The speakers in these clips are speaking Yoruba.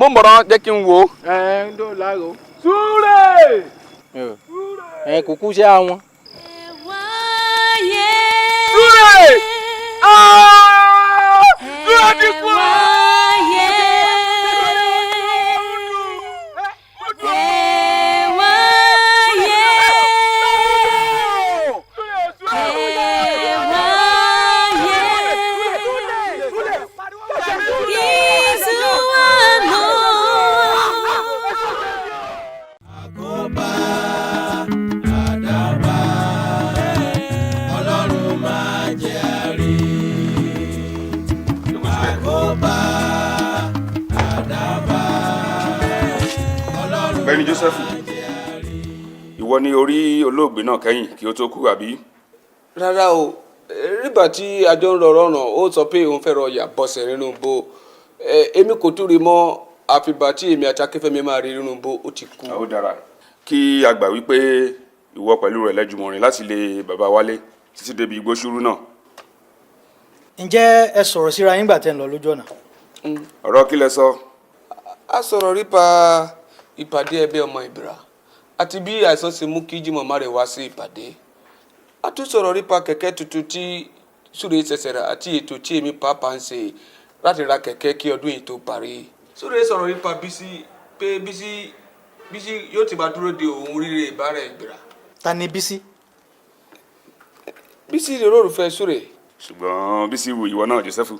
ń bọ̀rọ̀ jẹ́ kí n wò ó. ń dó láàrọ̀. Súré. Kúkú ṣe àwọn. Súré. Súré ti kú. Bẹ́ẹ̀ni Joseph, ìwọ ni orí olóògbé náà kẹ́yìn kí ó tó kú àbí? Rárá o, nígbà tí àjọ ń rọrọ ọ̀nà ó sọ pé òun fẹ́ rọ ọ̀yà bọ́sẹ̀ nínú bó èmi kò tún rí mọ́ àfìgbà tí èmi àti Akínfẹ́mi máa rí nínú bó ó ti kú. Ó dára kí a gbà wípé ìwọ pẹ̀lú rẹ̀ lẹ́jùmọ̀ rìn láti lé bàbá Wálé títí débi igbó ṣúrú náà. Ǹjẹ́ ẹ sọ̀rọ̀ síra yín gbà tẹ́ ń lọ lójú ọ̀nà? Ọ̀rọ̀ kí lẹ sọ? A sọ̀rọ̀ nípa ìpàdé ẹgbẹ́ ọmọ Ìbìrà àti bí àìsàn ṣe mú kí Jímọ̀ má rẹ̀ wá sí ìpàdé. A tún sọ̀rọ̀ nípa kẹ̀kẹ́ tuntun tí Súré ṣẹ̀ṣẹ̀ rà àti ètò tí èmi pàápàá ń ṣe láti ra kẹ̀kẹ́ kí ọdún yìí tó parí. Súré sọ̀rọ̀ nípa Bísí pé Bísí yóò ti máa dúró de òun rírè ìbára Ìbìrà. Ta ni Bísí? Bísí rẹ̀ olólùfẹ́ Súré. Ṣùgbọ́n Bísí wu ìwọ náà Joseph.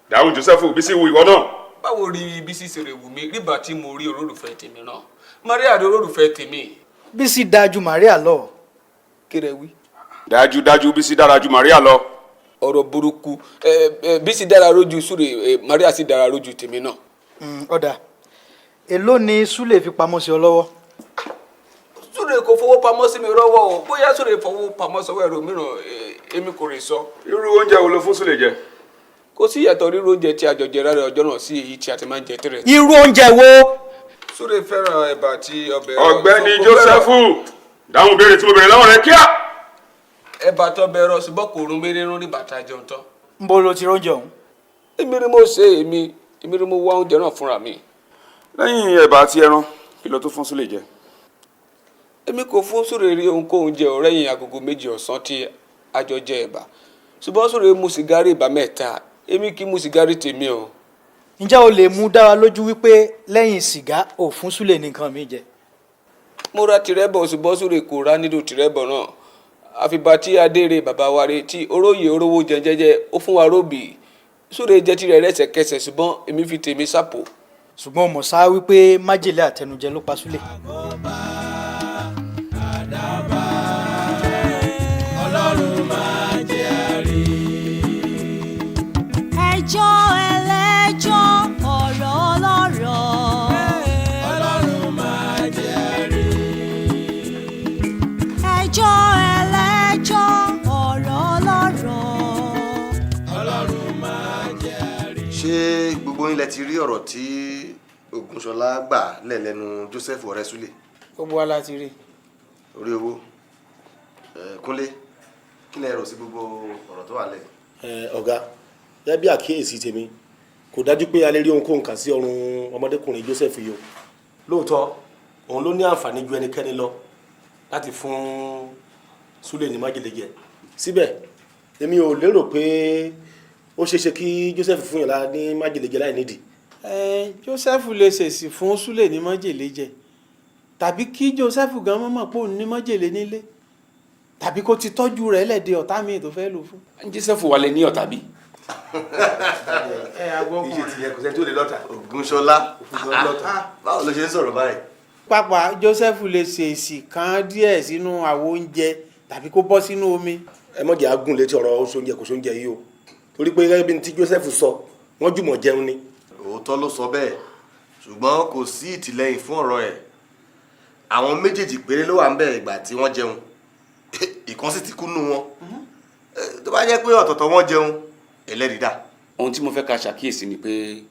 Dáhùn Joseph, Bísí wu ìwọ náà. Báwo rí Bísí ṣe rè wù mí nígbà tí mo rí olólùfẹ́ tèmi náà? Maria rí olólùfẹ́ tèmi. Bísí dáa ju Maria lọ. Kí lẹ wí? Dájúdájú Bísí dára ju Maria lọ. Ọ̀rọ̀ burúkú. Bísí dára lójú Súré, Maria sì dára lójú tèmi náà. Ọ̀dà èló ni Súlè fi pamọ́ sí ọ lọ́wọ́? Súré kò fowó pamọ́ sí mi lọ́wọ́ o, bóyá Súré fowó pamọ́ sọ́wọ́ ẹ̀rọ mìíràn èmi kò lè sọ. Irú oúnjẹ wo ló fún Súlè jẹ? Kò sí ìyàtọ̀ rírú oúnjẹ tí a jọ jẹ rárá ọjọ́ náà sí èyí tí a ti máa ń jẹ tẹ́lẹ̀. Irú oúnjẹ wo? Súré fẹ́ràn ẹ̀bà àti ọbẹ̀. Ọ̀gbẹ́ni Joseph, dáhùn béèrè tí mo béèrè lọ́wọ́ rẹ kíá. Ẹ̀bà tó bẹ ẹ̀rọ ṣùgbọ́n kò rún mérérún ní bàtà jẹun tán. Ń bo lo ti róúnjẹ ọ̀hún? Èmi ni mo ṣe èmi ni mo wá oúnjẹ náà fúnra mi. Lẹ́yìn ẹ̀bà àti ẹran kí ló tó fún Súlè jẹ? Èmi kò fún Súré rí ohunkóhun jẹ ọ̀rẹ́ yìí agogo 2 ọ̀sán tí a jọ jẹ ẹ̀bà. Ṣùgbọ́n Súré mu sìgárì ìbá mẹ́ta, èmi kì í mu sìgárì tèmi o. Ǹjẹ́ o lè mú dára lójú wípé lẹ́yìn sìgá ò fún Súlè ní nǹkan mi jẹ? Mo ra tìrẹ́bọ̀ ṣùgbọ́n Súré kò rá nílò tìrẹ́bọ̀ náà. Àfìgbà tí adére bàbá wa re tí oróyè orówó jẹ jẹjẹ ó fún wa róbì. Súré jẹ tirẹ̀ lẹ́sẹ̀kẹsẹ̀ ṣùgbọ́n èmi fi tèmi sápò. Ṣùgbọ́n o mọ̀ sá wípé májèlé àtẹnujẹ ló pa Súlè. Ọlọ́run máa jẹ́ àrí. Ẹjọ́ ẹlẹ́jọ́ ọ̀rọ̀ ọlọ́rọ̀. Ọlọ́run máa jẹ́ àrí. Ẹjọ́ ẹlẹ́jọ́ ọ̀rọ̀ ọlọ́rọ̀. Ọlọ́run máa jẹ́ àrí. Ṣé gbogbo yín lẹ ti rí ọ̀rọ̀ tí Ògúnṣọlá gbà lẹ́nu Joseph ọ̀rẹ́ Súlè? Gbogbo wa la ti rí. Orí owó. Kúnlé, kí lẹ rò sí gbogbo ọ̀rọ̀ tó wà lẹ́yìn? Ọ̀gá, gẹ́gẹ́ bí àkíyèsí tèmi kò dájú pé a lè rí ohunkóhun kà sí ọrùn ọmọdékùnrin Joseph yìí o. Lóòótọ́ òun ló ní àǹfààní ju ẹnikẹ́ni lọ láti fún Súlè ní májèlé jẹ. Síbẹ̀ èmi ò lérò pé ó ṣeéṣe kí Joseph fún yàrá ní májèlé jẹ láì nídìí. Joseph lè ṣèṣì fún Súlè ní májèlé jẹ tàbí kí Joseph gan mọ̀ pé òun ní májèlé nílé tàbí kó ti tọ́jú rẹ̀ lẹ́dẹ̀ ọ̀tá mi tó fẹ́ lò fún. Joseph wà lè ní ọ̀tá bí? Iṣẹ́ ti yẹ kò sẹ́ni tó lè lọ́tà. Ògúnṣọlá, báwo ló ṣe ń sọ̀rọ̀ báyìí? Pápá Joseph lè ṣèṣì kan díẹ̀ sínú àwo oúnjẹ tàbí kó bọ́ sínú omi. Ẹ mọ̀ jẹ́ agún létí ọ̀rọ̀ oúnjẹ kò sóúnjẹ yìí o torí pé gẹ́gẹ́ bí ti Joseph sọ wọ́n jùmọ̀ jẹun ni. Òótọ́ ló sọ bẹ́ẹ̀ ṣùgbọ́n kò sí ìtìlẹ́yìn fún ọ̀rọ̀ ẹ̀. Àwọn méjèèjì péré ló wà ń bẹ̀ ìgbà tí wọ́n jẹun. Ìkan sì ti kú nù wọn. Tó bá jẹ́ pé ọ̀tọ̀ọ̀tọ̀ wọn jẹun ẹlẹ́rìí dà. Ohun tí mo fẹ́ ká ṣàkíyèsí ni pé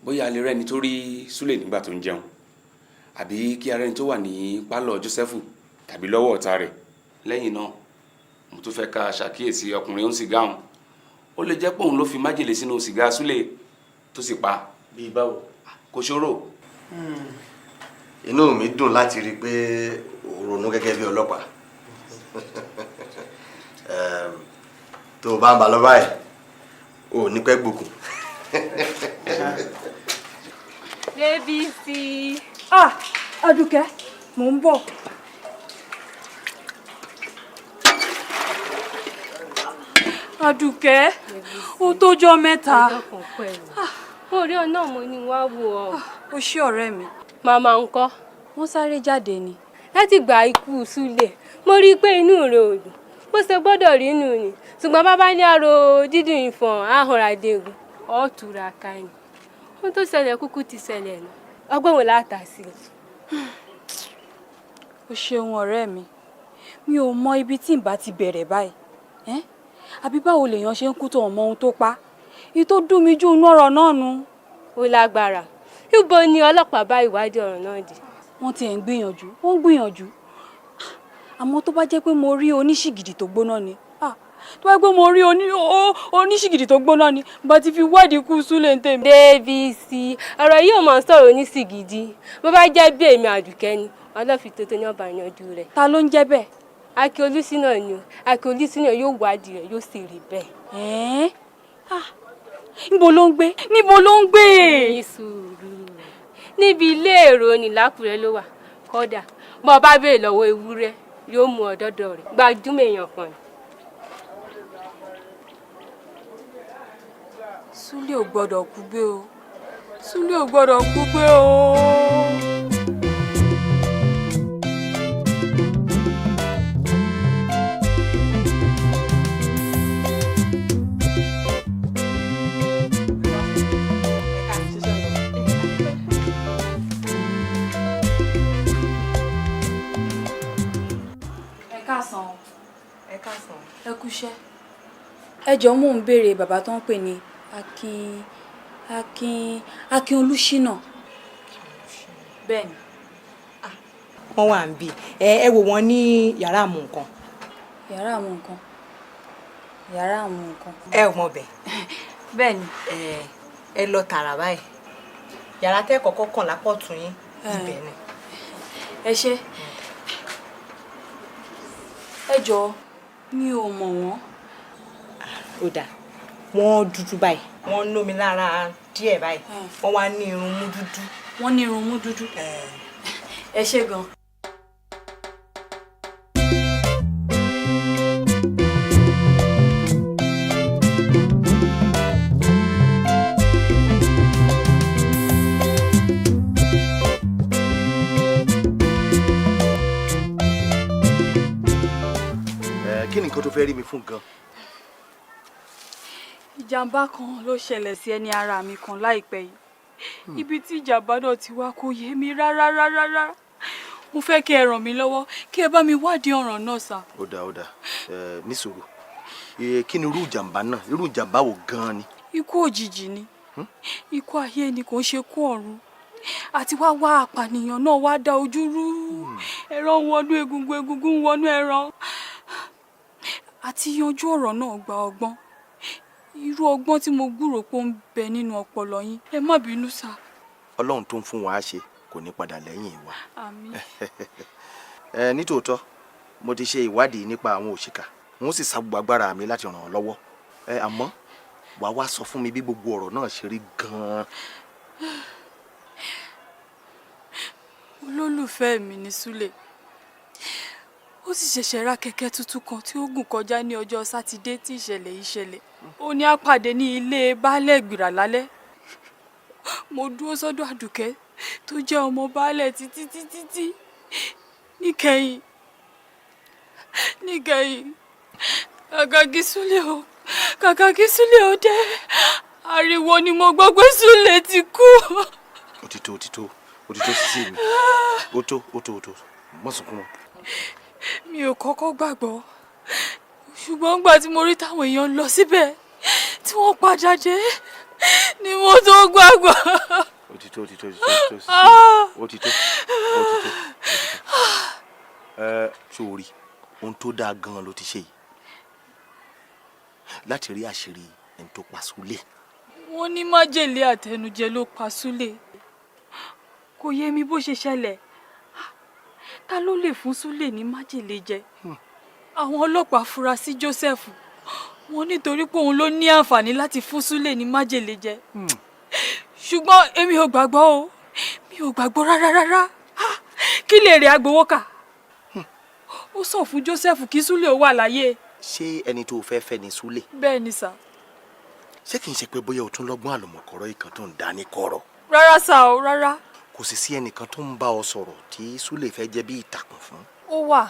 bóyá a lè rẹ́ni tó rí Súlè nígbà tó ń jẹun àbí kí a rẹ́ni tó wà ní pálọ̀ Joseph tàbí lọ́wọ́ ọ̀tá rẹ̀. Lẹ́yìn náà mo tún fẹ́ ká ṣàkíyèsí ọkùnrin ó ń sìgá òun. Ó lè jẹ́ pé òun ló fi májèlé sínú sìgá Súlè tó sì pa. Bí báwo? kò ṣòro. inú mi dùn láti rí i pé o ronú gẹ́gẹ́ bí ọlọ́pàá tó o bá ń bá lọ báyìí o ò ní pẹ́ gbókùn. Débísí. Adùkẹ́ mò ń bọ̀. Adùkẹ́ ó tójọ́ mẹ́ta. Orí ọ̀nà mo ni wá wò ọ́. Ó ṣé ọ̀rẹ́ mi. Màmá ńkọ́? Wọ́n sáré jáde ni. Láti gba ikú Súlè mo rí i pé inú rẹ̀ ò dùn bó ṣe gbọ́dọ̀ rí inú ni ṣùgbọ́n bàbá ní àrò dídùn ìfọ̀n ahọ́radégun ọ̀ tura ká ni ohun tó ṣẹlẹ̀ kúkú ti ṣẹlẹ̀ nù ọgbọ́n wo láta sí i. Ó ṣeun ọ̀rẹ́ mi mi ò mọ ibi tí n bá ti bẹ̀rẹ̀ báyìí àbí báwo lèèyàn ṣe ń kú tó ọmọ ohun tó pa èyí tó dùn mí jù inú ọ̀rọ̀ náà nu. Ó lágbára ibo ni ọlọ́pàá bá ìwádìí ọ̀rọ̀ náà dé. Wọ́n ti ẹ̀ ń gbìyànjú wọ́n ń gbìyànjú àmọ́ tó bá jẹ́ pé mo rí oníṣìgìdì tó gbóná ni tó bá jẹ́ pé mo rí oníṣìgìdì tó gbóná ni bá ti fi wádìí kú Súlè ń tèmi. Débísí ọ̀rọ̀ yìí ò mọ̀ sọ̀rọ̀ oníṣìgìdì bó bá jẹ́ bí èmi Àdùkẹ́ ni ọlọ́fi tuntun ní ọba yanjú rẹ̀. Ta ló ń jẹ́ bẹ́ẹ̀? Akin Olúṣínà ni o Akin Olúṣínà yóò wádìí rẹ̀ yóò sì rí bẹ́ẹ̀. Níbo ló ń gbé? Níbo ló ń gbé? Ní sùúrù níbi ilé èrò ní l'Ákúrẹ́ ló wà kódà bó o bá béèrè lọ́wọ́ ewúrẹ́ yóò mú ọ dọ́dọ̀ rẹ̀ gbajúmọ̀ èèyàn kan ni. Súlè ò gbọ́dọ̀ kú gbé o Súlè ò gbọ́dọ̀ kú gbé o. Ẹ kúṣẹ́. Ẹ jọ̀ọ́ mò ń béèrè bàbá tó ń pè ní Akin Olúṣínà. Bẹ́ẹ̀ni. Wọ́n wà ń bí ẹ wò wọ́n ní yàrá àmú nǹkan. Yàrá àmú nǹkan. Yàrá àmú nǹkan. Ẹ ò mọ̀ bẹ́ẹ̀. Bẹ́ẹ̀ni. Ẹ lọ tààrà báyìí yàrá tẹ́ kọ́kọ́ kàn lápọ̀ tún yín ibẹ̀ ni. Ẹ ṣé. Ẹ jọ̀ọ́ mi ò mọ̀ wọ́n. Ó dáa wọ́n dúdú báyìí wọ́n lómi lára díẹ̀ báyìí wọ́n wá ní irun mú dúdú. Wọ́n ní irun mú dúdú. Ẹ ṣé gan. kí ni nǹkan tó fẹ́ rí mi fún gan. Ìjàmbá kan ló ṣẹlẹ̀ sí ẹni ara mi kan láìpẹ́ yìí ibi tí ìjàmbá náà ti wá kò yé mi rárá mo fẹ́ kí ẹ ràn mí lọ́wọ́ kí ẹ bá mi wádìí ọ̀ràn náà sà. ó dáa ní sùúrù kí ni irú ìjàmbá náà irú ìjàmbá wo gan-an ni. Ikú òjijì ni ikú ayé ni kò ń ṣe kú ọ̀run àti wá àpànìyàn náà wá dá ojú rú ẹran wọnú egungun wọnú ẹran àti yanjú ọ̀rọ̀ náà gba ọgbọ́n irú ọgbọ́n tí mo gbúrò pé ó ń bẹ nínú ọpọlọ yín ẹ má bínú sá. Ọlọ́run tó ń fún wa ṣe kò ní padà lẹ́yìn wa. Àmín. nítòótọ́ mo ti ṣe ìwádìí nípa àwọn òṣìkà wọ́n sì sa gbogbo agbára mi láti ràn ọ́ lọ́wọ́ àmọ́ wàá wá sọ fún mi bí gbogbo ọ̀rọ̀ náà ṣe rí gan-an. Olólùfẹ́ mi ní Súlè ó sì ṣẹ̀ṣẹ̀ ra kẹ̀kẹ́ tuntun kan tí ó gùn kọjá ní ọjọ́ sátidé tí ìṣẹ̀lẹ̀ yìí ṣẹlẹ̀ ó ní á pàdé ní ilé baálẹ̀ gbìrà lálẹ́ mo dúró sọ́dọ̀ Àdùkẹ́ tó jẹ́ ọmọ baálẹ̀ títí níkẹyìn kàkà kí Súlè ó dé ariwo ni mo gbọ́ pé Súlè ti kú. Ó ti tó sísè mi ó tó mọ́ sunkún mọ́. Mi ò kọ́kọ́ gbàgbọ́ ṣùgbọ́n gbà tí mo rí táwọn èèyàn lọ síbẹ̀ tí wọ́n padà dé ni mo tó gbàgbọ́. Ó ti tó sórí ohun tó dáa gan-an ló ti ṣe yìí láti rí àṣírí ẹni tó pa Súlè. Wọ́n ní májèlé àtẹnujẹ ló pa Súlè. kò yé mi bó ṣe ṣẹlẹ̀. Ta ló lè fún Súlè ní májèlé jẹ? Àwọn ọlọ́pàá fura sí Joseph, wọ́n nítorí pé òun ló ní àǹfààní láti fún Súlè ní májèlé jẹ. Ṣùgbọ́n èmi ò gbàgbọ́ o, mi ò gbàgbọ́ rárá. Kí lè rí agbowó kà? Ó sàn fún Joseph kí Súlè ó wà láyé. ṣé ẹni tó fẹ́ fẹ́ ni Súlè? Bẹ́ẹ̀ ni sà. ṣé kì í ṣe pé bóyá o tún lọ́gbọ́n àlùmọ̀kọ́rọ́ ìkan tó ń dá ní kọ̀rọ̀? Rárá sà o, rárá. kò sì sí ẹnìkan tó ń bá ọ sọ̀rọ̀ tí Súlè fẹ́ jẹ́ bí ìtàkùn fún. Ó wà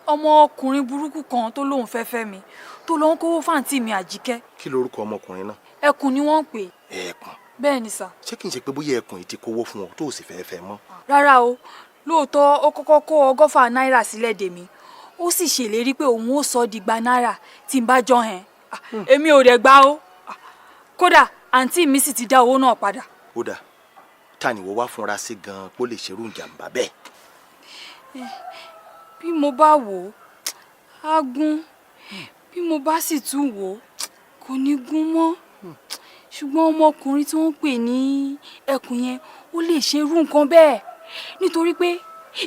ọmọkùnrin burúkú kan tó lóun fẹ́ fẹ́ mi, tó lọ ń kówó fáǹtì mi Àjíkẹ́. kí lorúkọ ọmọkùnrin náà? Ẹkùn ni wọ́n ń pè. Ẹkùn? Bẹ́ẹ̀ ni sà. ṣé kì í ṣe pé bóyá ẹkùn yìí ti kówó fún ọ tó o sì fẹ́ fẹ́ mọ́? Rárá o, lóòótọ́ ó kọ́kọ́ kó 100 náírà sílẹ̀ dè mí, ó sì ṣèlérí pé òun ó sọ di igba náírà tí n bá jọ hẹn. Èmi ò dẹ̀ gbà o. Kódà àǹtí mi sì ti dá owó náà padà. ó dà, ta ni wọ́n wá fúnra sí gan-an pé ó lè ṣerú ìjàmbá bẹ́ẹ̀? Bí mo bá wò ó, á gún. Bí mo bá sì tún wò ó, kò ní gún mọ́. Ṣùgbọ́n ọmọkùnrin tí wọ́n ń pè ní Ẹkùn yẹn, ó lè ṣerú nǹkan bẹ́ẹ̀ nítorí pé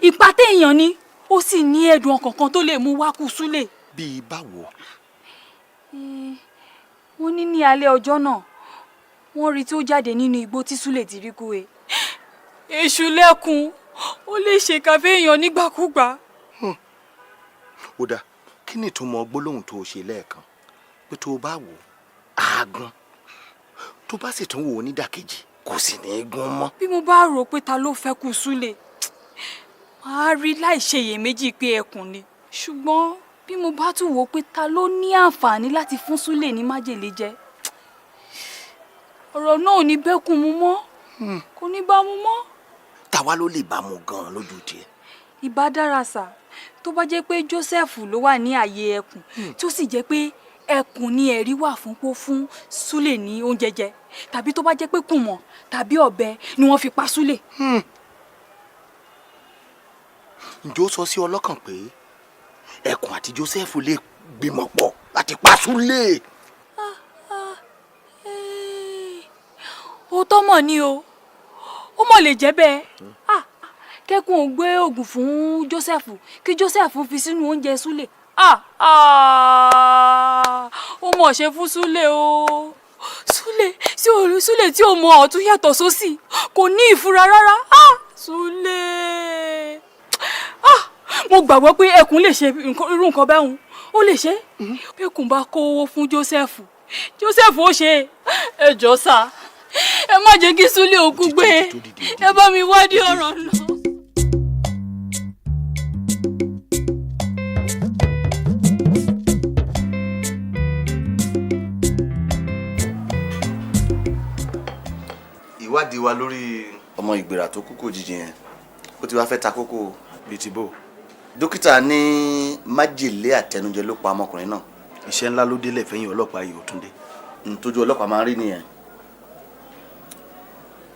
ìpà téèyàn ni, ó sì ní ẹ̀dùn ọkàn kan tó lè mú wá kú Súlè. bíi báwo? Wọ́n ní alẹ́ ọjọ́ náà, wọ́n rí tí ó jáde nínú igbó tí Súlè ti rí kú e. Èṣù lẹ́kùn, ó lè ṣèkà fẹ́yàn nígbàkúgbà. ó dà, kí ni ìtumọ̀ gbólóhùn tó o ṣe lẹ́ẹ̀kan pé tó o bá wò ó àágún, tó bá sì tún wò ó nídàkejì kò sì ní í gún mọ́? Bí mo bá rò pé ta ló fẹ́ kú Súlè, màá rí láì ṣeyèméjì pé Ẹkùn ni. Ṣùgbọ́n bí mo bá tún wò pé ta ló ní àǹfààní láti fún Súlè ní májèlé jẹ, ọ̀rọ̀ náà ò ní bẹ́kùn mu mọ́, kò ní bá mu mọ́. Tàwa ló lè bá mu gan-an lójú tiẹ̀? Ìbá dára sà, tó bá jẹ́ pé Joseph ló wà ní ààyè Ẹkùn, tí ó sì jẹ́ pé Ẹkùn ni ẹ̀rí wà fún pó fún Súlè ní oúnjẹ jẹ, tàbí tó bá jẹ́ pé kùmọ̀ tàbí ọ̀bẹ ni wọ́n fi pa Súlè. ǹjẹ́ ó sọ sí ọ lọ́kàn pé Ẹkùn àti Joseph lè gbìmọ̀ pọ̀ láti pa Súlè? Òótọ́ mọ̀ ni o, ó mọ̀ lè jẹ́ bẹ́ẹ̀. Kẹ́kùn ò gbé oògùn fún Joseph kí Joseph fi sínú oúnjẹ Súlè. Ó mọ̀ ṣe fún Súlè o. Súlè tí ò mọ ọ̀tún yàtọ̀ sósì, kò ní ìfura rárá. Súlè. Mo gbàgbọ́ pé Ẹkùn lè ṣe irú nǹkan bẹ́ẹ̀, ó lè ṣe. Bí Ẹkùn bá kó owó fún Joseph ó ṣe. Ẹ jọ̀ọ́ sà, ẹ má jẹ́ kí Súlè òkú gbé, ẹ bá mi wádìí ọ̀rọ̀ náà. ìwádìí wa lórí ọmọ Ìgbèrà tó kú kò jíjìn yẹn ó ti wá fẹ́ ta kókó. bíi ti bò? dókítà ní májèlé àtẹnujẹ ló pa ọmọkùnrin náà. iṣẹ́ ńlá ló délẹ̀ fẹ́yìn ọlọ́pàá yìí ó tún dé. ntójú ọlọ́pàá máa ń rí nìyẹn.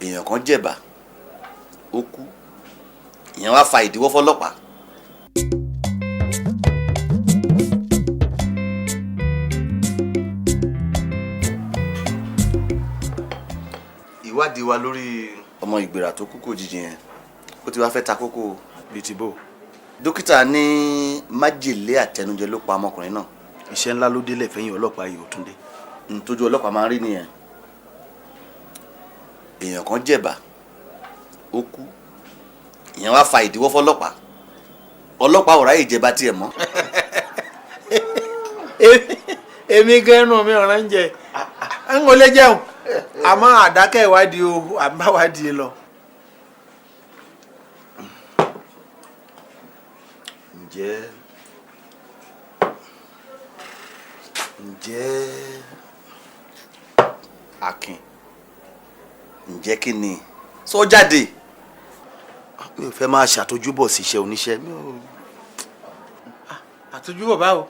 èèyàn kan jẹ̀bà ó kú, ìyẹn wá fa ìdíwọ́ fọlọ́pàá. ìwádìí wa lórí ọmọ Ìgbèrà tó kú kò jíjìn yẹn ó ti wá fẹ́ ta kókó. bíi ti bò? dókítà ní májèlé àtẹnujẹ ló pa ọmọkùnrin náà. iṣẹ́ ńlá ló délẹ̀ fẹ́yìn ọlọ́pàá yìí ó tún dé. ntójú ọlọ́pàá máa ń rí nìyẹn. èèyàn kan jẹ̀bà ó kú, ìyẹn wá fa ìdíwọ́ fọlọ́pàá. ọlọ́pàá ò ráyè jẹba tiẹ̀ mọ́. èmi gan ẹnu mi ọ̀ràn ń jẹ ń wọlé jẹun àmọ́ àdákẹ́ ìwádìí o àbáwádìí lọ. ǹjẹ́ Akin, ǹjẹ́ kí ni sọ jáde? mi ò fẹ́ máa ṣàtójúbọ̀ sí iṣẹ́ oníṣẹ́ mi ò. àtújúbọ̀ báwo?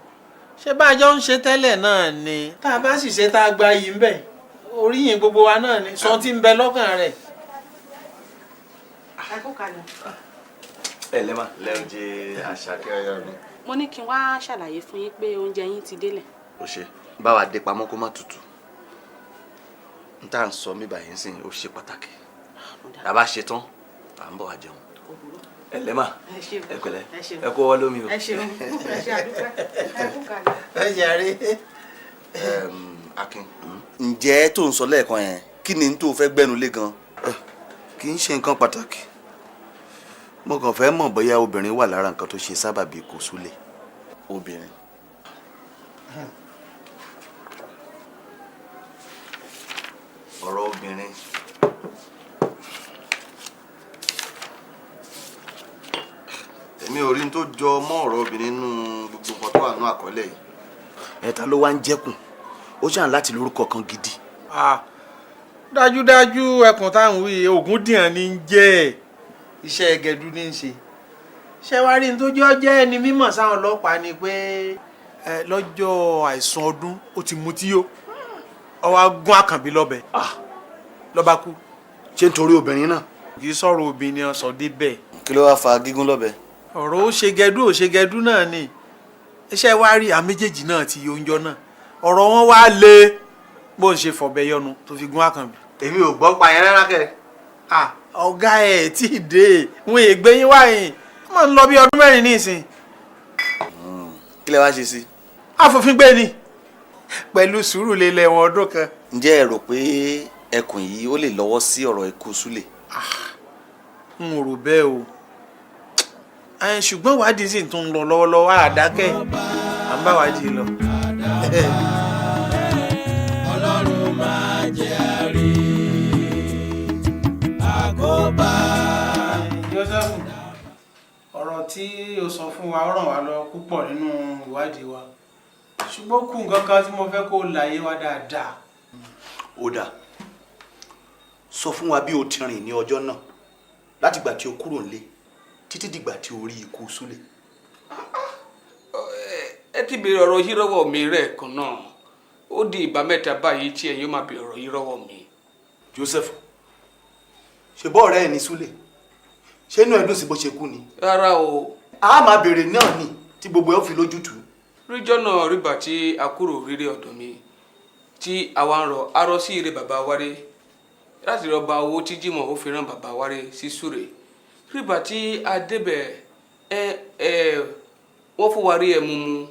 ṣé bá a jọ ń ṣe tẹ́lẹ̀ náà ni tá a bá sì ṣe tá a gba yìí ń bẹ̀ oríyìn gbogbo wa náà ni sọ tí ń bẹ lọ́kàn rẹ̀. ẹ lẹ́mà lẹ́rù jẹ́ Àṣàkẹ́ ọyọ mi. mo ní kí n wá ṣàlàyé fún yín pé oúnjẹ yín ti délẹ̀. ó ṣe bá wa dé pamọ́ kó má tutù n tá à ń sọ mí báyìí sìn ó ṣe pàtàkì. bàbá ṣe tán à ń bọ̀ wá jẹun. ẹ lẹ́mà ẹ pẹ̀lẹ́ ẹ kó ọwọ́ lómi o. ẹ ṣeun ẹ ṣe àdúpẹ́ ẹ kú kalẹ̀. ẹ jàre. Akin ǹjẹ́ tó ń sọ lẹ́ẹ̀kan yẹn kí ni tó fẹ́ gbẹ́nu lé gan. kì í ṣe nǹkan pàtàkì mo kàn fẹ́ mọ̀ bóyá obìnrin wà lára nǹkan tó ṣe sábàbí ikú Súlè. obìnrin. ọ̀rọ̀ obìnrin. èmi ò rí ní tó jọ mọ́ ọ̀rọ̀ obìnrin nínú gbogbo nǹkan tó wà nínú àkọọ́lẹ̀ yìí. ẹ̀ta ló wá ń jẹ́kùn ó ṣàn láti lórúkọ kan gidi. dájúdájú ẹkùn táwọn wí Ògúndìyàn ní í jẹ́ iṣẹ́ gẹ̀dú ní í ṣe. ṣé wàá rí ní tó jọ jẹ́ ẹni mímọ̀ sáwọn ọlọ́pàá ni pé lọ́jọ́ àìsùn ọdún ó ti mutí yó ó wá gún Àkànbí lọ́bẹ ló bá kú. ṣé nítorí obìnrin náà. kì í sọ̀rọ̀ obìnrin sọ débẹ̀. kí ló wá fa gígún lọ́bẹ. ọ̀rọ̀ ó ṣe gẹdú náà ni iṣẹ́ wa rí àwọn méjèèjì náà ti yóúnjọ náà ọ̀rọ̀ wọn wá lé bó ń ṣe fọ̀bẹ yọnu tó fi gún Àkànbí. èmi ò gbọ́ pa yẹn rárá kẹ́. ọ̀gá ẹ̀ tí ì dé wọn ègbé yín wáyìn wọ́n ń lọ bí ọdún 4 ní ìsìn. kí lẹ wá ṣe sí. àfòfin gbé ni pẹ̀lú sùúrù lélẹ̀ wọn ọdún kan. ǹjẹ́ ẹ rò pé ẹkùn yìí ó lè lọ́wọ́ sí ọ̀rọ̀ ikú Súlè. n ò rò bẹ́ẹ̀ o ṣùgbọ́n wádìí sì tún ń lọ lọ́wọ́lọ́wọ́ àdákẹ́ à ń bá wádìí lọ. Ọlọ́run máa jẹ́ àrí àkóbá. Jósẹ́fù ọ̀rọ̀ tí o sọ fún wa ó ràn wá lọ púpọ̀ nínú ìwádìí wa ṣùgbọ́n kù nǹkan kan tí mo fẹ́ kó láyé wa dáadáa. ó dáa sọ fún wa bí o ti rìn ní ọjọ́ náà látìgbà tí o kúrò nílé títí dìgbà tí o rí ikú Súlè. ẹ ti béèrè ọ̀rọ̀ yìí lọ́wọ́ mi rẹ̀ kan náà ó di ìgbà mẹ́ta báyìí tí ẹ̀yin máa béèrè ọ̀rọ̀ yìí lọ́wọ́ mi. Joseph ṣe bọ́ ọ̀rẹ́ ẹ̀ ní Súlè ṣé inú ẹ̀dùn sí bó ṣe kú ni. rárá o. a máa béèrè náà ni tí gbogbo ẹ̀ ó fi lójútùú. ríjọ́ náà rígbà tí a kúrò rírẹ́ ọ̀dọ̀ mi tí àwa ń rọ arọ sí ire bàbá wáré láti lọ gba owó tí Jímọ̀ ó fi rán bàbá wáré sí Súrè rígbà tí a débẹ̀ wọ́n fún wa rí ẹmu mu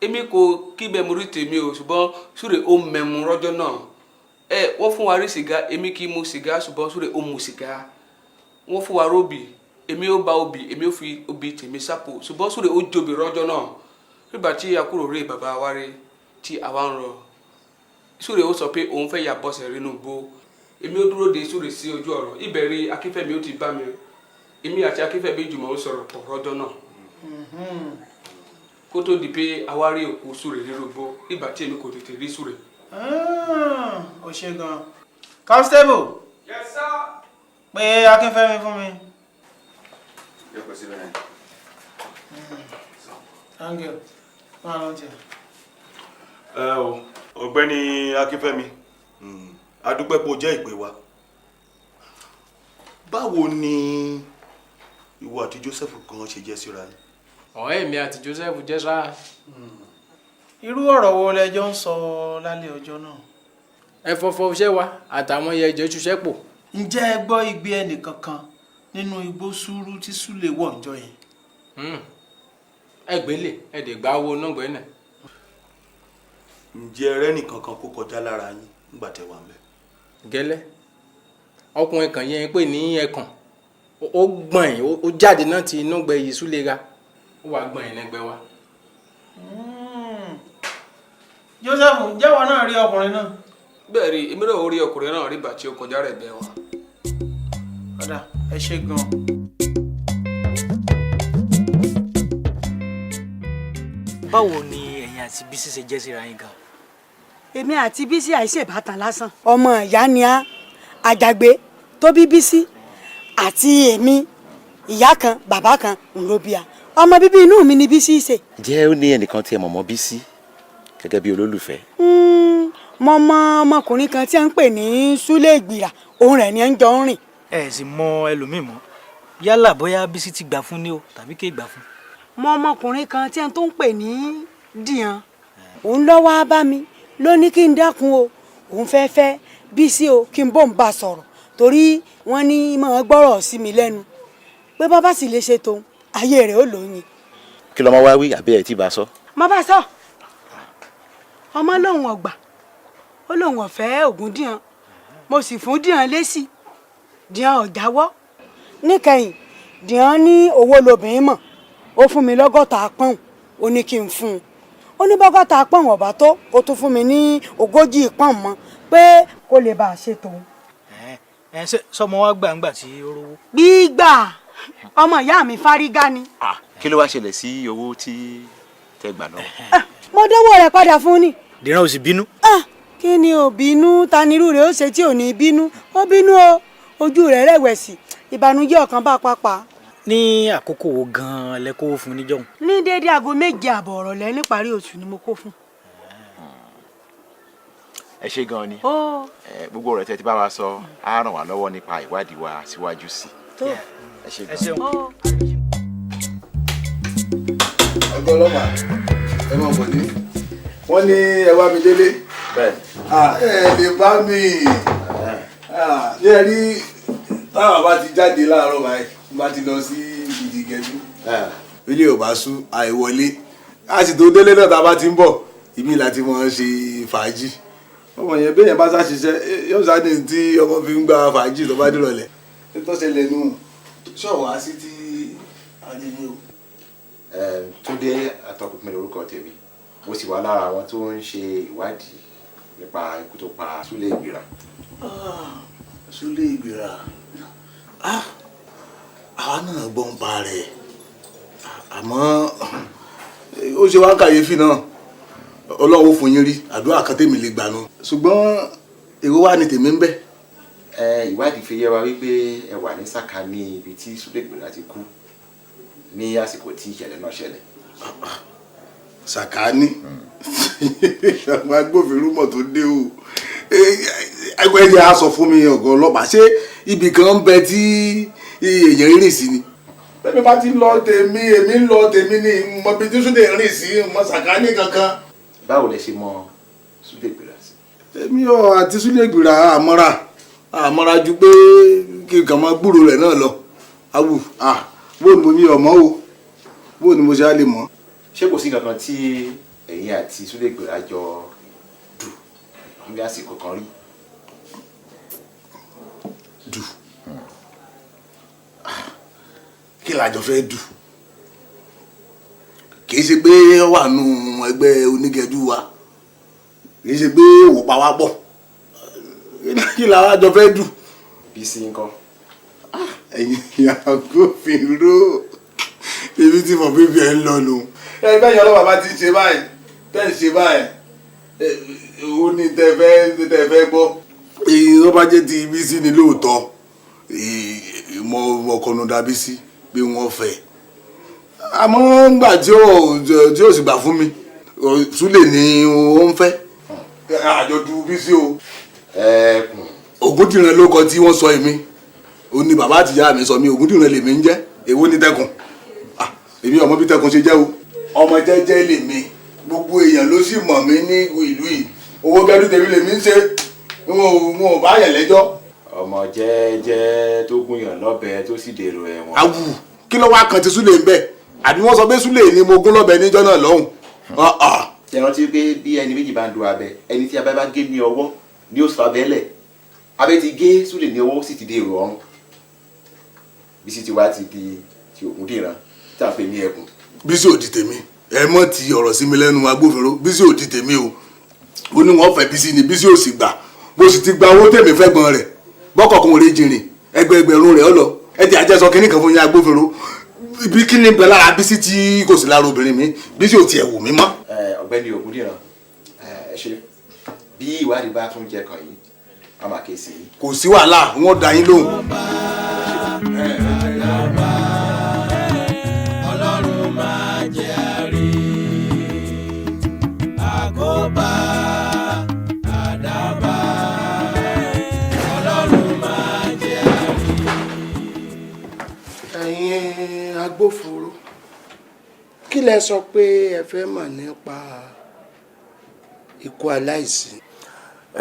èmi kò kíbẹ̀ mu rí tèmi o ṣùgbọ́n Súrè ó mẹ́mu rọ́jọ́ náà wọ́n fún wa rí sìgá èmi kì í mu sìgá ṣùgbọ́n Súrè ó mu sìgá wọ́n fún wa róbì èmi ó ba obì èmi ó fi obì tèmi sápò ṣùgbọ́n Súrè ó jobi rọ́jọ́ náà rígbà tí a kúrò rí bàbá wáré tí àwa ń rọ Súrè ó sọ pé òun fẹ́ yà bọ́sẹ̀ rínú gbó èmi ó dúró de Súrè sí ojú ọ̀rọ̀ ìbẹ̀rẹ̀ Akínfẹ́mi ó ti bá mi èmi àti Akínfẹ́mi jùmọ̀ ó sọ̀rọ̀ pọ̀ rọ́jọ́ náà kó tó di pé àwa rí òkú Súrè nínú gbó ìgbà tí èmi kò tètè rí Súrè. ó ṣe gan. Constable. Yes sir. pé Akínfẹ́mi fún mi. thank you. máa lọ jẹ. ọ̀gbẹ́ni Akínfẹ́mi a dúpẹ́ pé o jẹ́ ìpè wa báwo ni ìwọ àti Joseph gan ṣe jẹ́ síra yín. ọ̀rẹ́ mi àti Joseph jẹ́ sáà. irú ọ̀rọ̀ wo lẹjọ́ ń sọ lálẹ́ ọjọ́ náà. ẹ fọfọ iṣẹ́ wa àtàwọn iye ẹjọ́ ṣiṣẹ́ pọ̀. ǹjẹ́ ẹ gbọ́ igbe ẹnìkankan nínú igbó sùúrù tí Súlè wọ̀ ǹjọ́ yẹn. ẹ gbélé ẹ dè gbá owó náà gbẹ́ náà. ǹjẹ́ ẹ rẹ́nì kankan kó kọjá lára yín nígbà tẹ́ wà ńbẹ̀. gẹ́lẹ́ ọkùnrin kan yẹn pè ní ẹkàn ó gbọ̀n ó jáde náà ti inú gbẹ yìí Súlè ra ó wàá gbọ̀n yẹn lẹ́gbẹ́ wa. Joseph jẹ́wọ́ náà rí ọkùnrin náà. bẹ́ẹ̀ rí èmi náà rí ọkùnrin náà rí bàtí ó kọjá rẹ̀ bẹ́ẹ̀ wá. padà ẹ ṣe gan. báwo ni ẹ̀yin àti Bísí ṣe jẹ́ síra yín gan. èmi àti Bísí àìṣe ìbátan lásán. ọmọ ìyá ni á àjàgbé tó bí Bísí àti èmi ìyá kan bàbá kan ń ló bí a ọmọ bíbí inú mi ni Bísí ṣe. ǹjẹ́ ó ní ẹnìkan tí ẹ mọ̀ mọ́ Bísí gẹ́gẹ́ bí olólùfẹ́. mo mọ ọmọkùnrin kan tí a ń pè ní Súlè Ìgbìrà òun rẹ̀ ni ẹ ń jọ ń rìn. ẹ sì mọ ẹlòmíì mọ́ yálà bóyá Bísí ti gbà fún ni o tàbí kì í gbà fún. mọ ọmọkùnrin kan tí a tó ń pè ní Dìyàn òun lọ wá bá mi ló ní kí n dákun o òun fẹ́ fẹ́ Bísí o kí n bò ń bá sọ̀rọ̀ torí wọ́n ní máa gbọ́rọ̀ sí mi lẹ́nu pé bàbá sì lè ṣe tòun ayé rẹ̀ ó lóyún. kí lọmọ wá wí àbí ẹ tí bá sọ. mo bá sọ ọmọ lòun ọgbà ó lòun ọ̀fẹ́ Ògúndìran mo sì fún Dìran lésì Dìran ọ̀jáwọ́ níkẹyìn Dìran ní owó lobìnrin mọ̀ ó fún mi lọ́gọ́ta pọ́ùn ó ní kí n fún un ó ní bọ́gọ́ta pọ́ùn ọ̀bá tó ó tún fún mi ní 40 pọ́ùn mọ́ pé kó lè bá a ṣe tòun. sọmọ wa gbàǹgbà tí ó rówó. gbígbà ọmọ ìyá mi fárígá ni. kí ló wá ṣẹlẹ̀ sí owó tí tẹ gbà lọ. mo dánwò rẹ̀ padà fún ni. Dìran ò sì bínú. kí ni ò bínú ta nírú rẹ̀ ó ṣe tí ò ní bínú ó bínú o ojú rẹ̀ rẹ̀wẹ̀sì ìbànújẹ́ ọkàn bá pápá. ní àkókò wo gan-an lẹ kó fún níjọ́hun. ní déédéé aago 7 àbọ̀ ọ̀rọ̀lẹ́ níparí oṣù ni mo kó fún. ẹ ṣé gan ni gbogbo ọ̀rọ̀ tẹ́ ti bá wa sọ á ràn wá lọ́wọ́ nípa ìwádìí wa síwájú sí i. ẹ ṣé gan. ọgọ́ ọlọ́pàá ẹ mọ̀ bọ̀ ní wọ́n ní ẹ wá mi délé ẹ lè bá mi ní ẹ rí táwọn bá ti jáde láàárọ̀ báyìí bá ti lọ sí Ìdìgẹ̀dú ilé ò bá sú àìwọlé a sì tó délé náà tá a bá ti ń bọ̀ ibi láti mọ̀ ṣe fàájì ọmọ yẹn béèyàn bá ṣàṣiṣẹ́ yóò sáde tí ọmọ fi ń gba fàájì tó bá dìrọ̀lẹ́ tó ṣẹlẹ̀ nù ṣọ̀wá sí ti àdéhùn o. Túndé Atọ́kùnpin lórúkọ tèmi mo sì wà lára àwọn tó ń ṣe ìwádìí nípa ikú tó pa Súlé Ìgbìrà. Súlé Ìgbìrà àwa náà gbọ́ ń pa rẹ̀ àmọ́ ó ṣe wá kàyéfì náà Ọlọ́run fún yín rí àdúrà kan tèmi lè gbà nù ṣùgbọ́n èrò wà ní tèmi ń bẹ. ìwádìí fi yé wa wípé ẹ wà ní sàkání ibi tí Súlé Ìgbìrà ti kú ní àsìkò tí ìṣẹ̀lẹ̀ náà ṣẹlẹ̀. sàkání àwọn agbófinró mọ̀ tó dé o ẹgbẹ́ ẹ̀jẹ̀ á sọ fún mi ọ̀gá ọlọ́pàá ṣé ibì kan ń bẹ tí èèyàn rìn sí ni. bẹ́ẹ̀ bá ti lọ tèmi èmi ń lọ tèmi ní mọ bí tí Súlé rìn sí mọ sàkání kankan. báwo lẹ ṣe mọ Súlé Ìgbìrà sí. èmi ò àti Súlé Ìgbìrà àmọ́ra ju pé kí n kàn máa gbúrò rẹ̀ náà lọ awù bó ni mo ní ọmọ o bó ni mo ṣe á lè mọ̀. ṣé kò sí kankan tí ẹ̀yin àti Súlé Ìgbìrà jọ dù ní àsìkò kan rí. dù kí làjọ fẹ́ dù kì í ṣe pé ó wà nù ẹgbẹ́ onígẹ̀dú wa kì í ṣe pé òwò pa wá pọ̀ kí làjọ fẹ́ dù. Bísí ńkọ́. ẹ̀yin agbófinró ibi tí mo bíbí ẹ̀ ń lọ nù. ẹgbẹ́ yẹn ọlọ́pàá bá ti ṣe báyìí tẹ́ ń ṣe báyìí ó ní tẹ́ fẹ́ gbọ́. èyí tó bá jẹ́ ti Bísí ni lóòótọ́ mo kọnu dà Bísí bí wọ́n fẹ́ àmọ́ ńgbà tí ó sì gbà fún mi Súlé ni ó ń fẹ́ àjọ̀dún Bísí o. Ògúndìran ló kọ tí wọ́n sọ èmi ó ní bàbá àtìyá mi sọ mi Ògúndìran lèmi ń jẹ́ èwo ní Tẹkùn èmi ọmọ bí Tẹkùn ṣe jẹ́ o ọmọ jẹ́jẹ́ lèmi gbogbo èèyàn ló sì mọ̀ mí ní ìlú yìí owó gẹ́dú tèmi lèmi ń ṣe wọn ò bá yẹn lẹ́jọ́. ọmọ jẹ́jẹ́ tó gúnyàn lọ́bẹ tó sì dèrò ẹ̀wọ̀n. awù kí ló wá kan ti Súlé ń bẹ àbí wọ́n sọ pé Súlé ni mo gún lọ́bẹ níjọ́ náà lọ́hùn. ṣe rántí pé bí ẹni méjì bá ń du abẹ ẹni tí abẹ bá gé ní ọwọ́ ni ó sọ abẹ lẹ̀ abẹ ti gé Súlé ní ọwọ́ ó sì ti dèrò ọrùn Bísí ti wá ti di ti Ògúndìran tí a pè ní ẹkùn. Bísí ò di tèmi ẹ mọ̀ ti ọ̀rọ̀ sí mi lẹ́nu agbófinró Bísí ò di tèmi o ó ní wọ́n fẹ́ Bísí ni Bísí ò sì gbà bó sì ti gba owó tèmi fẹ́ gbọ́n rẹ̀ bọ́kọ̀ọ̀kan ò lè jìnrìn ẹgbẹ̀rún rẹ̀ ọ lọ ẹ ti àjẹsọ kínní kan fún yín agbófinró ibi kíní bẹ lára Bísí tí kò sí lára obìnrin mi Bísí ò tiẹ̀ wù mí mọ́. ọ̀gbẹ́ni Ògúndìran ẹ ṣe bí ìwádìí bá tún jẹ kàn yín a máa ké sí i. kò sí wàhálà wọn dá yín lóhùn. Ọlọ́run máa jẹ́ àrí àkóbá àdábá Ọlọ́run máa jẹ́ àrí. ẹ̀yin agbófinró kí lẹ sọ pé ẹ fẹ́ mọ̀ nípa ikú aláìsí.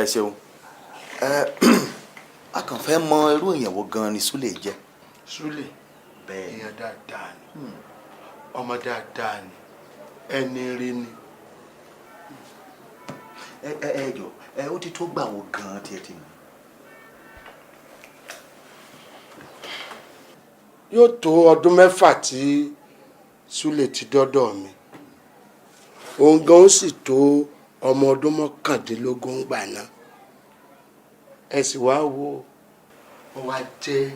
ẹ ṣeun a kàn fẹ́ mọ irú èèyàn wo gan ni Súlè jẹ́. Súlè èèyàn dáadáa ni ọmọ dáadáa ni ẹni rí ni. ẹ jọ ó ti tó gbà wo gan tí ẹ ti mọ̀. yóò tó ọdún 6 tí Súlè ti dọ́dọ̀ mi òun gan ó sì tó ọmọ ọdún 19 gbà náà ẹ sì wá wo ó wá jẹ́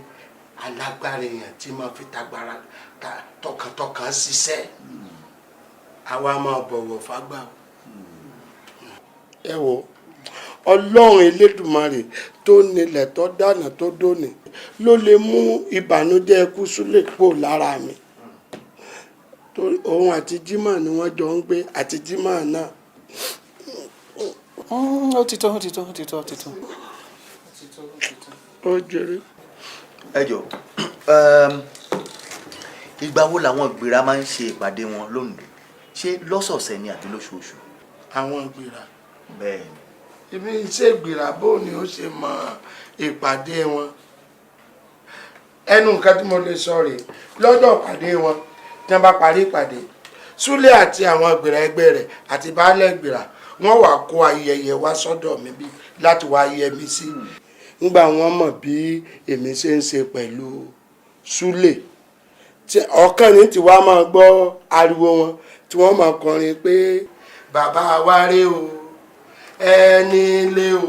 alágbára èèyàn tí máa fi tagbára tọkàntọkàn ṣiṣẹ́ àwa máa bọ̀wọ̀ fágbà ẹ wo Ọlọ́run Elédùmarè tó nílẹ̀ tó dáná tó dóni ló lè mú ìbànújẹ́ ikú Súlè kúrò lára mi torí òun àti Jímọ̀ ni wọ́n jọ ń gbé àti Jímọ̀ náà. ó ti tó. ó jẹrẹ. ẹ jọ ìgbà wo làwọn ìgbéra máa ń ṣe ìpàdé wọn lónìí ṣé lọ́sọ̀ọ̀sẹ̀ ni àbí lóṣooṣù. àwọn ìgbéra. bẹ́ẹ̀ ni. ibi iṣẹ́ ìgbéra bó ni ó ṣe mọ ìpàdé wọn ẹnu nǹkan tí mo lè sọ rèé lọ́jọ́ ìpàdé wọn tí wọ́n bá parí ìpàdé Súlè àti àwọn ìgbéra ẹgbẹ́ rẹ̀ àti baálẹ̀ ìgbéra wọ́n wá kó ayẹyẹ wá sọ́dọ̀ mi bí láti wá yẹ mi sí nígbà wọ́n mọ̀ bí èmi ṣe ń ṣe pẹ̀lú Súlè ọ̀kan ní tí wàá máa gbọ́ ariwo wọn tí wọ́n máa kọrin pé bàbá wa rè o ẹni lé o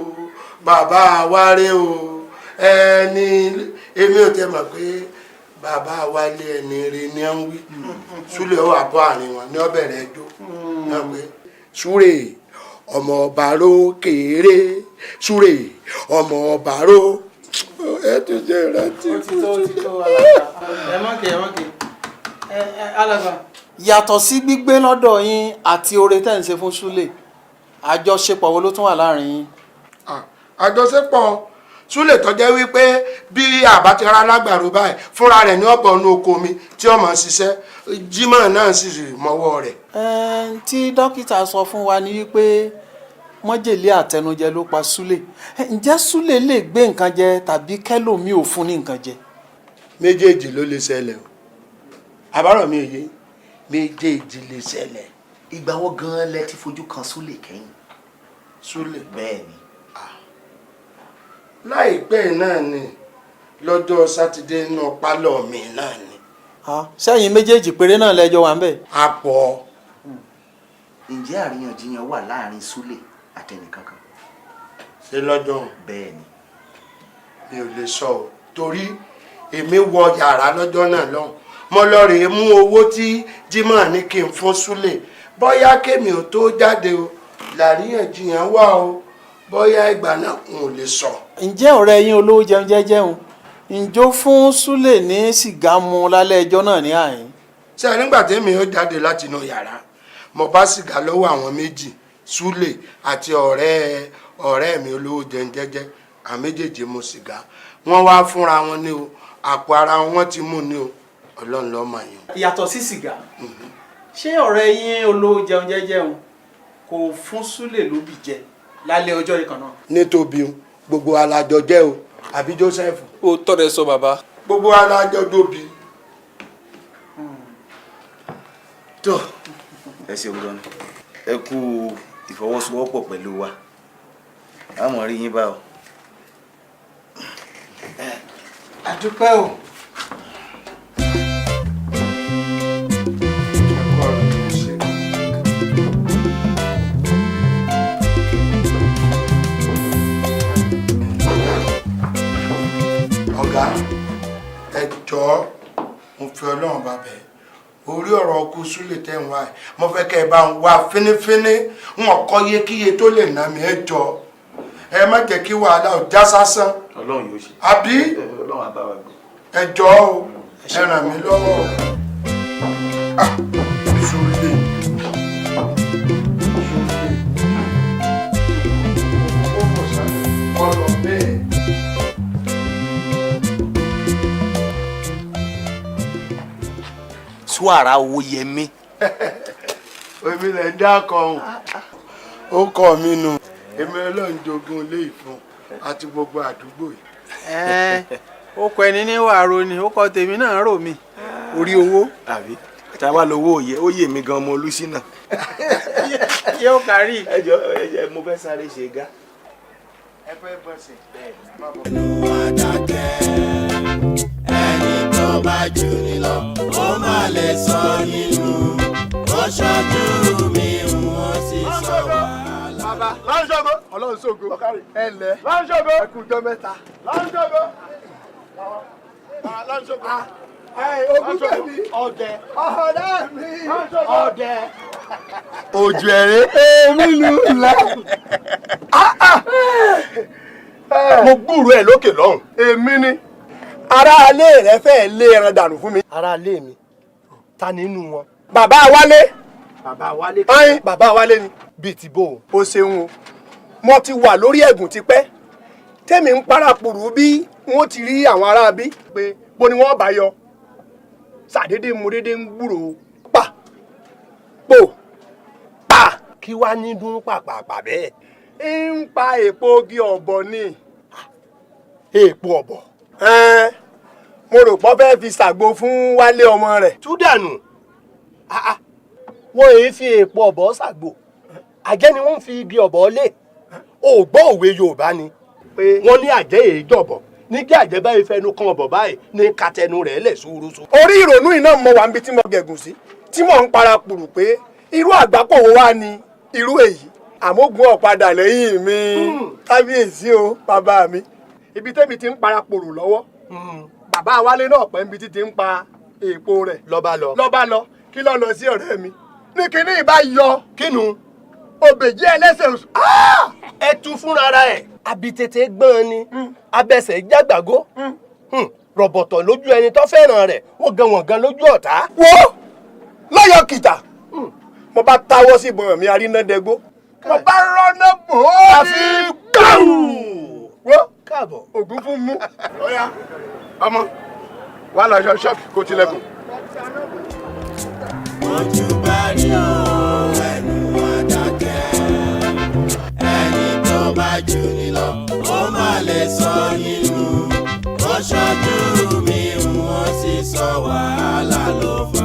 bàbá wa rè o ẹni èmi ò tẹ́ mọ̀ pé bàbá wa lé ẹni rè ní ẹ̀ ń wí Súlè ó wà bọ́ àárín wọn ní ọbẹ̀rẹ̀ ẹjọ́ náà pé Súrè ọmọ ọba ró kéré Súrè ọmọ ọba ró ẹ tún jẹ ìrántí. ó ti tó alàgbà ẹ má kè alàgbà. yàtọ̀ sí gbígbé lọ́dọ̀ yín àti oore tẹ́ ń ṣe fún Súlè àjọṣepọ̀ wo ló tún wà láàrin yín. àjọṣepọ̀ Súlè tó jẹ́ wípé bí àbátẹ́rà lágbàro báyìí fúnra rẹ̀ ní ọ̀bọ̀ ọ̀nù oko mi tí ó máa ṣiṣẹ́ Jímọ̀ náà sì mọ́wọ́ rẹ̀. tí dókítà sọ fún wa ni wípé mọ́jèlé àtẹnujẹ ló pa Súlè ǹjẹ́ Súlè lè gbé nǹkan jẹ tàbí kẹ́lòmíì ò fún ní nǹkan jẹ. méjèèjì ló lè ṣẹlẹ̀ o àbárò mi ò yé méjèèjì lè ṣẹlẹ̀. ìgbà wo gan-an lẹ ti fojú kan Súlè kẹ́yìn. Súlè. bẹ́ẹ̀ ni. láìpẹ́ náà ni lọ́jọ́ sátidé inú pálọ̀ mi náà ni. sẹ́yìn méjèèjì péré náà lẹ́jọ́ wà ń bẹ̀. a pọ̀. ǹjẹ́ àríyànjiyàn wà láàrin Súlè àtẹnìkankan. ṣé lọ́jọ́. bẹ́ẹ̀ ni. mi ò lè sọ o torí èmi wọ yàrá lọ́jọ́ náà lọ́hùn mo lọ rèé mú owó tí Jímọ̀ ní kí n fún Súlè bóyá kémi ò tó jáde o làríyànjiyàn wà o bóyá ìgbà náà n ò lè sọ. ǹjẹ́ ọ̀rẹ́ yín olówó jẹun jẹ́jẹun ǹjọ́ fún Súlè ní sìgá mu lálẹ́ ẹjọ́ náà ní àyín. ṣé nígbà tẹ́mi ó jáde láti inú yàrá mo bá sìgá lọ́wọ́ àwọn méjì Súlè àti ọ̀rẹ́ mi olówó jẹun jẹ́jẹ́ àwọn méjèèjì mu sìgá wọ́n wá fúnra wọn ní o àpò ara wọn ti mú ní o Ọlọ́run ló mọ̀ yín. yàtọ̀ sí sìgá ṣé ọ̀rẹ́ yín olówó jẹun jẹ́jẹun kò fún Súlè lóbì jẹ lálẹ́ ọjọ́ yìí kan náà. nítorí gbogbo alájọ jẹ́ o àbí Joseph. ó tọ́rẹ sọ bàbá. gbogbo alájọ dóbi. tó ẹ ṣe òwúrọ̀ ni ẹ kú ìfọwọ́sowọ́pọ̀ pẹ̀lú wa àmọ́ rí yín bá o. àdúpẹ́ o. ọ̀gá ẹ jọ̀ọ́ mo fi Ọlọ́run bá bẹ̀ orí ọ̀rọ̀ ọkọ Súlè tẹ̀ ń wá ẹ̀ mo fẹ́ kẹ́ ẹ bá ń wá fínífíní wọn kọ́ yékíye tó lè ná mi ẹ jọ̀ọ́ ẹ má jẹ́ kí wàhálà ò já sásán. Ọlọ́run yóò ṣe. àbí Ọlọ́run á bá wa gbé. ẹ jọ̀ọ́ o ẹ ràn mí lọ́wọ́. Súlè. ọ̀rọ̀ bẹ́ẹ̀. Suara Owóyẹmí. èmi lè dá kọhùn ó kọ mi nù èmi Ọlọ́run jogún ilé ìfún àti gbogbo àdúgbò yìí ó kọ ẹni ní wàá ni ó kọ tèmi náà rò mí orí owó. àbí táwa lówó òye ó yè mí gan ọmọ olùsínà. yóò kárí. ẹjọ mo fẹ́ sáré ṣe gá. ẹ fẹ́ bọ́ sí ẹnu àdàkẹ́ ẹni tó bá jù ní lọ ó má lè sọ nínú ó ṣojú mi wọ́n sì sọ wàhálà. bàbá lọ́nṣọ́gbó ọlọ́run ṣògo ẹ ǹlẹ́ lọ́nṣọ́gbó ẹ kú ọjọ́ mẹ́ta lọ́nṣọ́gbó lọ́nṣọ́gbó ogun bẹ̀mí ọ̀dẹ ọ̀dẹ mi ọ̀dẹ ojú ẹ̀rẹ́ èmi lù lẹ́. mo gbúròó ẹ lókè lọ́hùn. èmi ni aráalé rẹ fẹ́ lé ẹran dànù fún mi. aráalé mi ta nínú wọn. bàbá wálé. bàbá wálé. ayin bàbá wálé ni. bíi ti bò ó. o ṣeun o mo ti wà lórí ẹ̀gùn tipẹ́ tẹ́mi ń parapòrò bí wọ́n ti rí àwọn aráabí pé bó ni wọ́n bá yọ ṣàdédé mo dédé ń gbúròó pa pò pa kí wàá ní dún pàpàpà bẹ́ẹ̀. ń pa èpo bí ọ̀bọ ni. èpo ọ̀bọ. mo rò pọ́ fẹ́ẹ́ fi ṣàgbo fún wálé ọmọ rẹ̀. tú dànù. wọ́n èyí fi èpo ọ̀bọ ṣàgbo àjẹ́ ni wọ́n fi igi ọ̀bọ lé. o gbọ́ òwe Yorùbá ni wọ́n ní àjẹ́ èyí jọ̀bọ̀ ní kí àjẹ́ báyìí fẹnu kan ọ̀bọ̀ báyìí ní katẹnu rẹ̀ lẹ̀ ṣúrúṣú. orí ìrònú iná mọ wà níbi tí mo gẹ̀gùn sí tí mò ń para pùrù pé irú àgbákò wo wá ni irú èyí àmógun ọ̀padà lẹ́yìn mi kábíyèsí o bàbá mi ibi tẹ́mi ti ń para pùrù lọ́wọ́ bàbá wálé náà pẹ́ níbi tí ti ń pa èèpo rẹ̀ lọ́ba lọ kí ló lọ sí ọ̀rẹ́ mi ní kíní ìbá yọ kínu òbèjì ẹlẹ́sẹ̀ oṣù ẹ tú fúnra ẹ̀ àbí tètè gbọ́n ni abẹsẹ̀ jágbàgó rọ̀bọ̀tọ̀ lójú ẹni tó fẹ́ràn rẹ̀ wọ́n gan lójú ọ̀tá. wo lọ́yọ̀ kìtà mo bá táwọ́ sí ìbọn mi arínádẹ́gbó mo bá rọ́nà bò ó àfi gbàù. wọ́n káàbọ̀ ògún fún mú. ọ̀ya ọmọ wà lọ ṣọ́ọ̀kì kó tilẹ̀kùn. ojú bá rí o ẹnu àdàkẹ́ ẹni tó bá jù ní lọ ó má lè sọ nínú ó ṣojú mi wọ́n sì sọ wàhálà ló fà.